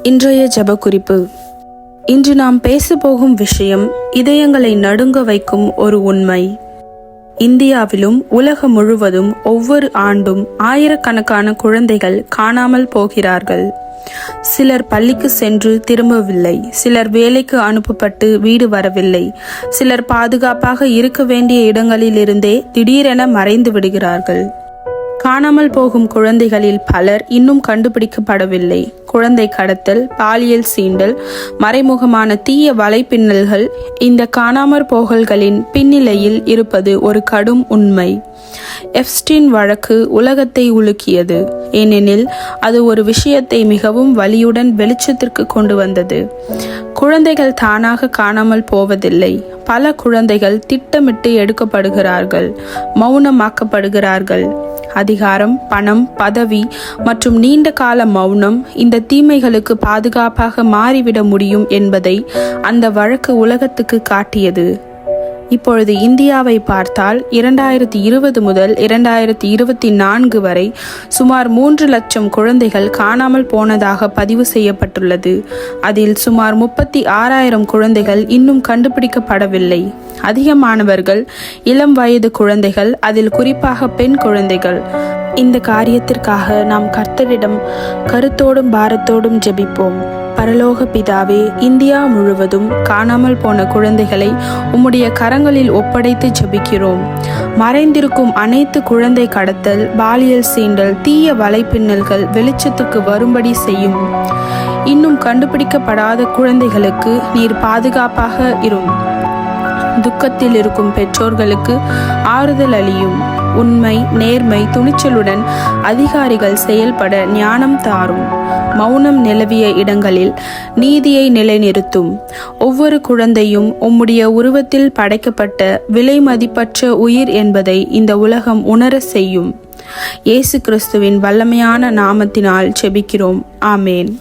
இன்றைய ஜெப குறிப்பு. இன்று நாம் பேசப்போகும் விஷயம் இதயங்களை நடுங்க வைக்கும் ஒரு உண்மை. இந்தியாவிலும் உலகம் முழுவதும் ஒவ்வொரு ஆண்டும் ஆயிரக்கணக்கான குழந்தைகள் காணாமல் போகிறார்கள். சிலர் பள்ளிக்கு சென்று திரும்பவில்லை, சிலர் வேலைக்கு அனுப்பப்பட்டு வீடு வரவில்லை, சிலர் பாதுகாப்பாக இருக்க வேண்டிய இடங்களில் இருந்தே திடீரென மறைந்து விடுகிறார்கள். காணாமல் போகும் குழந்தைகளில் பலர் இன்னும் கண்டுபிடிக்கப்படவில்லை. குழந்தை கடத்தல், பாலியல் சீண்டல், மறைமுகமான தீய வலைப்பின்னல்கள் இந்த காணாமற் போகல்களின் பின்னிலையில் இருப்பது ஒரு கடும் உண்மை. எப்ஸ்டீன் வழக்கு உலகத்தை உலுக்கியது, ஏனெனில் அது ஒரு விஷயத்தை மிகவும் வலியுடன் வெளிச்சத்திற்கு கொண்டு வந்தது. குழந்தைகள் தானாக காணாமல் போவதில்லை. பல குழந்தைகள் திட்டமிட்டு எடுக்கப்படுகிறார்கள், மௌனமாக்கப்படுகிறார்கள். அதிகாரம், பணம், பதவி மற்றும் நீண்ட கால மௌனம் இந்த தீமைகளுக்கு பாதுகாப்பாக மாறிவிட முடியும் என்பதை அந்த வழக்கு உலகத்துக்கு காட்டியது. இப்பொழுது இந்தியாவை பார்த்தால் 2020 முதல் 2024 வரை சுமார் 3 லட்சம் குழந்தைகள் காணாமல் போனதாக பதிவு செய்யப்பட்டுள்ளது. அதில் சுமார் 36,000 குழந்தைகள் இன்னும் கண்டுபிடிக்கப்படவில்லை. அதிகமானவர்கள் இளம் வயது குழந்தைகள், அதில் குறிப்பாக பெண் குழந்தைகள். இந்த காரியத்திற்காக நாம் கர்த்தரிடம் கருத்தோடும் பாரத்தோடும் ஜெபிப்போம். பரலோக பிதாவே, இந்தியா முழுவதும் காணாமல் போன குழந்தைகளை உம்முடைய கரங்களில் ஒப்படைத்து ஜெபிக்கிறோம். மறைந்திருக்கும் அனைத்து குழந்தை கடத்தல், பாலியல் சீண்டல், தீய வலைப்பின்னல்கள் வெளிச்சத்துக்கு வரும்படி செய்யும். இன்னும் கண்டுபிடிக்கப்படாத குழந்தைகளுக்கு நீர் பாதுகாப்பாக இரும். துக்கத்தில் இருக்கும் பெற்றோர்களுக்கு ஆறுதல் அளியும். உண்மை, நேர்மை, துணிச்சலுடன் அதிகாரிகள் செயல்பட ஞானம் தாரும். மௌனம் நிலவிய இடங்களில் நீதியை நிலைநிறுத்தும். ஒவ்வொரு குழந்தையும் உம்முடைய உருவத்தில் படைக்கப்பட்ட விலை மதிப்பற்ற உயிர் என்பதை இந்த உலகம் உணர செய்யும். இயேசு கிறிஸ்துவின் வல்லமையான நாமத்தினால் ஜெபிக்கிறோம். ஆமேன்.